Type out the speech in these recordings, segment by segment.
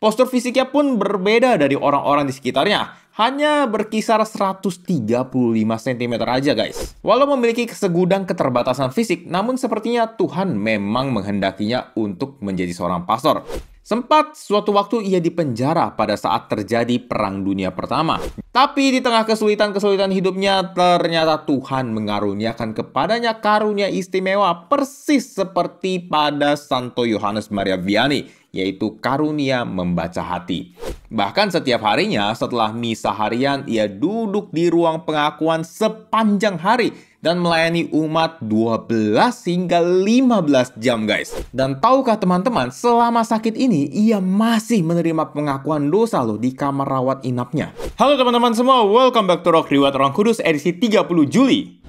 Postur fisiknya pun berbeda dari orang-orang di sekitarnya. Hanya berkisar 135 cm aja guys. Walau memiliki segudang keterbatasan fisik, namun sepertinya Tuhan memang menghendakinya untuk menjadi seorang pastor. Sempat suatu waktu ia dipenjara pada saat terjadi Perang Dunia Pertama. Tapi di tengah kesulitan-kesulitan hidupnya, ternyata Tuhan mengaruniakan kepadanya karunia istimewa persis seperti pada Santo Yohanes Maria Vianney, yaitu karunia membaca hati. Bahkan setiap harinya setelah misa harian, ia duduk di ruang pengakuan sepanjang hari dan melayani umat 12 hingga 15 jam guys. Dan tahukah teman-teman, selama sakit ini ia masih menerima pengakuan dosa loh di kamar rawat inapnya. Halo teman-teman semua, welcome back to Rock Riwayat Orang Kudus edisi 30 Juli.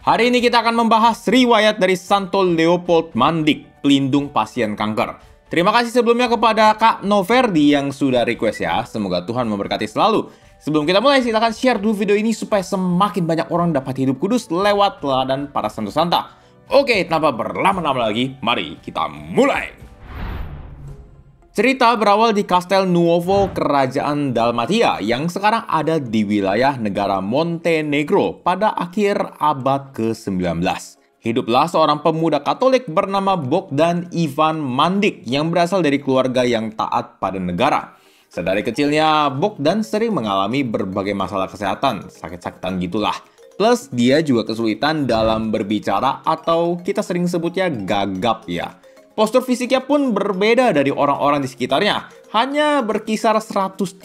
Hari ini kita akan membahas riwayat dari Santo Leopold Mandik, pelindung pasien kanker. Terima kasih sebelumnya kepada Kak Noverdi yang sudah request ya. Semoga Tuhan memberkati selalu. Sebelum kita mulai, silakan share dulu video ini supaya semakin banyak orang dapat hidup kudus lewat teladan para santo santa. Oke, tanpa berlama-lama lagi, mari kita mulai. Cerita berawal di Castel Nuovo, Kerajaan Dalmatia, yang sekarang ada di wilayah negara Montenegro pada akhir abad ke-19. Hiduplah seorang pemuda Katolik bernama Bogdan Ivan Mandik yang berasal dari keluarga yang taat pada negara. Sedari kecilnya, Bogdan sering mengalami berbagai masalah kesehatan, sakit-sakitan gitulah. Plus, dia juga kesulitan dalam berbicara atau kita sering sebutnya gagap ya. Postur fisiknya pun berbeda dari orang-orang di sekitarnya. Hanya berkisar 135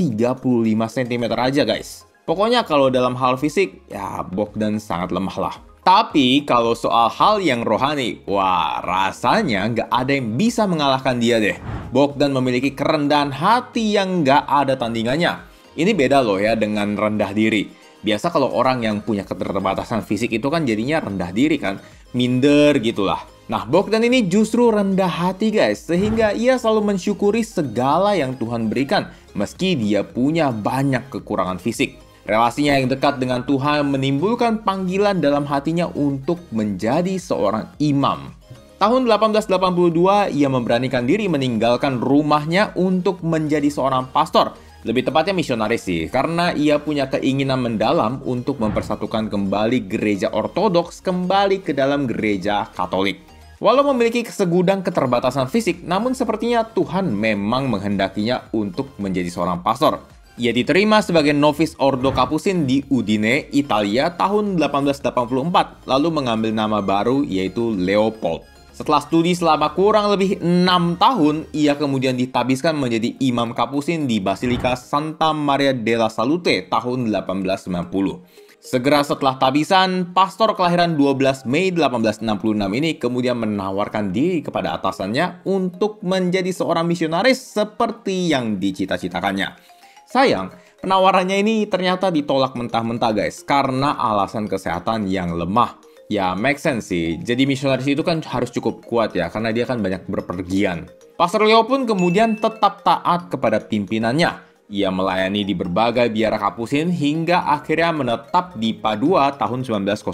cm aja guys. Pokoknya kalau dalam hal fisik, ya Bogdan sangat lemah lah. Tapi kalau soal hal yang rohani, wah rasanya nggak ada yang bisa mengalahkan dia deh. Bogdan memiliki kerendahan hati yang nggak ada tandingannya. Ini beda loh ya dengan rendah diri. Biasa kalau orang yang punya keterbatasan fisik itu kan jadinya rendah diri kan. Minder gitulah. Nah, Bogdan ini justru rendah hati guys, sehingga ia selalu mensyukuri segala yang Tuhan berikan, meski dia punya banyak kekurangan fisik. Relasinya yang dekat dengan Tuhan menimbulkan panggilan dalam hatinya untuk menjadi seorang imam. Tahun 1882, ia memberanikan diri meninggalkan rumahnya untuk menjadi seorang pastor. Lebih tepatnya misionaris sih, karena ia punya keinginan mendalam untuk mempersatukan kembali gereja ortodoks kembali ke dalam gereja Katolik. Walau memiliki segudang keterbatasan fisik, namun sepertinya Tuhan memang menghendakinya untuk menjadi seorang pastor. Ia diterima sebagai novis Ordo Capucin di Udine, Italia tahun 1884, lalu mengambil nama baru yaitu Leopold. Setelah studi selama kurang lebih 6 tahun, ia kemudian ditabiskan menjadi imam Capucin di Basilika Santa Maria della Salute tahun 1890. Segera setelah tabisan, pastor kelahiran 12 Mei 1866 ini kemudian menawarkan diri kepada atasannya untuk menjadi seorang misionaris seperti yang dicita-citakannya. Sayang, penawarannya ini ternyata ditolak mentah-mentah guys, karena alasan kesehatan yang lemah. Ya, make sense sih. Jadi misionaris itu kan harus cukup kuat ya, karena dia kan banyak berpergian. Pastor Leo pun kemudian tetap taat kepada pimpinannya. Ia melayani di berbagai biara Kapusin hingga akhirnya menetap di Padua tahun 1906.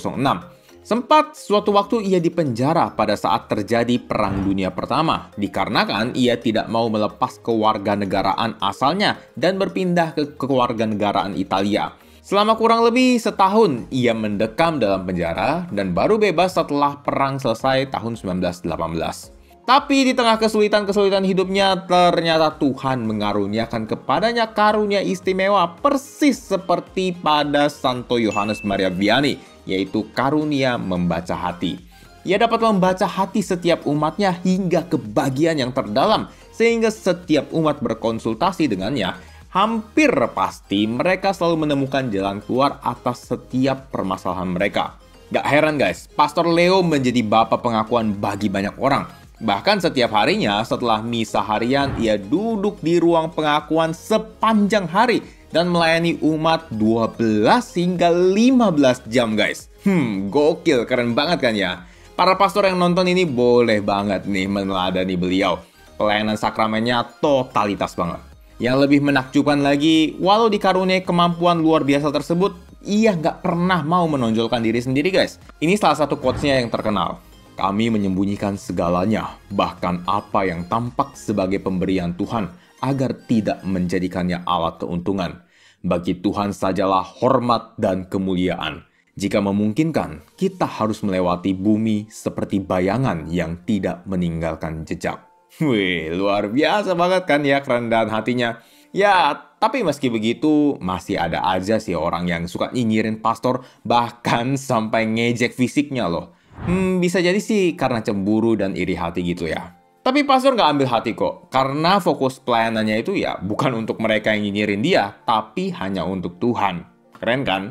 Sempat suatu waktu ia dipenjara pada saat terjadi Perang Dunia Pertama, dikarenakan ia tidak mau melepas kewarganegaraan asalnya dan berpindah ke kewarganegaraan Italia. Selama kurang lebih setahun, ia mendekam dalam penjara dan baru bebas setelah perang selesai tahun 1918. Tapi di tengah kesulitan-kesulitan hidupnya, ternyata Tuhan mengaruniakan kepadanya karunia istimewa persis seperti pada Santo Yohanes Maria Vianney, yaitu karunia membaca hati. Ia dapat membaca hati setiap umatnya hingga ke bagian yang terdalam, sehingga setiap umat berkonsultasi dengannya, hampir pasti mereka selalu menemukan jalan keluar atas setiap permasalahan mereka. Gak heran guys, Pastor Leo menjadi bapak pengakuan bagi banyak orang. Bahkan setiap harinya setelah misa harian, ia duduk di ruang pengakuan sepanjang hari dan melayani umat 12 hingga 15 jam guys. Gokil, keren banget kan ya? Para pastor yang nonton ini boleh banget nih meneladani beliau. Pelayanan sakramennya totalitas banget. Yang lebih menakjubkan lagi, walau dikaruniai kemampuan luar biasa tersebut, ia nggak pernah mau menonjolkan diri sendiri, guys. Ini salah satu quotes-nya yang terkenal. Kami menyembunyikan segalanya, bahkan apa yang tampak sebagai pemberian Tuhan, agar tidak menjadikannya alat keuntungan. Bagi Tuhan sajalah hormat dan kemuliaan. Jika memungkinkan, kita harus melewati bumi seperti bayangan yang tidak meninggalkan jejak. Wih, luar biasa banget kan ya kerendahan hatinya. Ya, tapi meski begitu, masih ada aja sih orang yang suka nyinyirin pastor, bahkan sampai ngejek fisiknya loh. Bisa jadi sih karena cemburu dan iri hati gitu ya. Tapi pastor nggak ambil hati kok, karena fokus pelayanannya itu ya bukan untuk mereka yang nyinyirin dia, tapi hanya untuk Tuhan. Keren kan?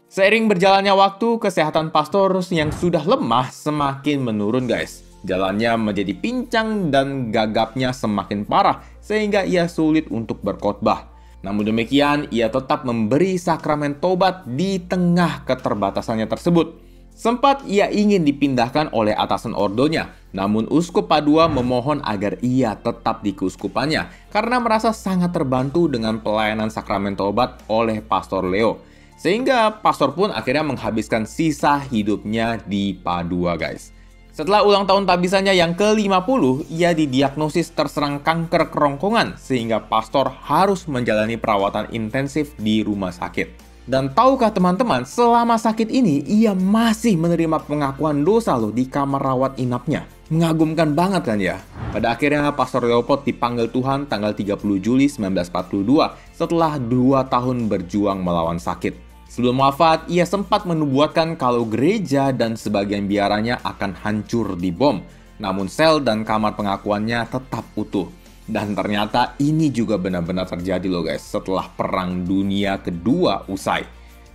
Seiring berjalannya waktu, kesehatan pastor yang sudah lemah semakin menurun, guys. Jalannya menjadi pincang dan gagapnya semakin parah, sehingga ia sulit untuk berkhotbah. Namun demikian, ia tetap memberi sakramen tobat di tengah keterbatasannya tersebut. Sempat ia ingin dipindahkan oleh atasan ordonya, namun Uskup Padua memohon agar ia tetap di keuskupannya karena merasa sangat terbantu dengan pelayanan sakramen tobat oleh Pastor Leo. Sehingga pastor pun akhirnya menghabiskan sisa hidupnya di Padua, guys. Setelah ulang tahun tabisanya yang ke-50, ia didiagnosis terserang kanker kerongkongan sehingga pastor harus menjalani perawatan intensif di rumah sakit. Dan tahukah teman-teman, selama sakit ini, ia masih menerima pengakuan dosa loh di kamar rawat inapnya. Mengagumkan banget kan ya? Pada akhirnya, Pastor Leopold dipanggil Tuhan tanggal 30 Juli 1942 setelah 2 tahun berjuang melawan sakit. Sebelum wafat, ia sempat menubuatkan kalau gereja dan sebagian biaranya akan hancur di bom. Namun sel dan kamar pengakuannya tetap utuh. Dan ternyata ini juga benar-benar terjadi loh guys setelah Perang Dunia Kedua usai.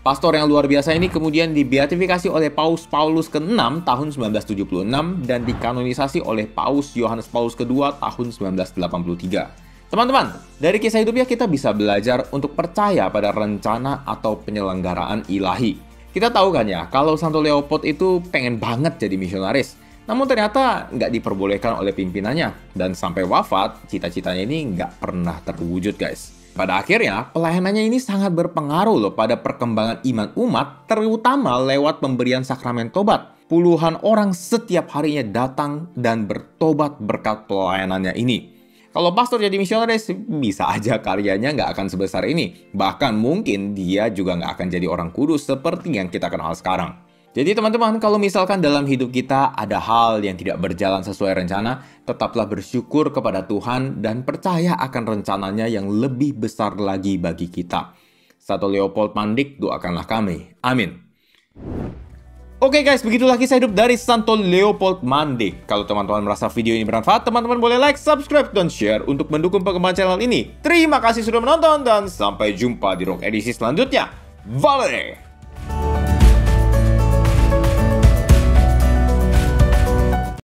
Pastor yang luar biasa ini kemudian dibeatifikasi oleh Paus Paulus ke-6 tahun 1976 dan dikanonisasi oleh Paus Yohanes Paulus kedua tahun 1983. Teman-teman, dari kisah hidupnya kita bisa belajar untuk percaya pada rencana atau penyelenggaraan ilahi. Kita tahu kan ya, kalau Santo Leopold itu pengen banget jadi misionaris. Namun ternyata nggak diperbolehkan oleh pimpinannya. Dan sampai wafat, cita-citanya ini nggak pernah terwujud guys. Pada akhirnya, pelayanannya ini sangat berpengaruh loh pada perkembangan iman umat, terutama lewat pemberian sakramen tobat. Puluhan orang setiap harinya datang dan bertobat berkat pelayanannya ini. Kalau pastor jadi misionaris, bisa aja karyanya nggak akan sebesar ini. Bahkan mungkin dia juga nggak akan jadi orang kudus seperti yang kita kenal sekarang. Jadi teman-teman, kalau misalkan dalam hidup kita ada hal yang tidak berjalan sesuai rencana, tetaplah bersyukur kepada Tuhan dan percaya akan rencananya yang lebih besar lagi bagi kita. Santo Leopold Mandik, doakanlah kami. Amin. Oke guys, begitulah kisah hidup dari Santo Leopold Mandik. Kalau teman-teman merasa video ini bermanfaat, teman-teman boleh like, subscribe, dan share untuk mendukung perkembangan channel ini. Terima kasih sudah menonton dan sampai jumpa di Rock edisi selanjutnya. Vale!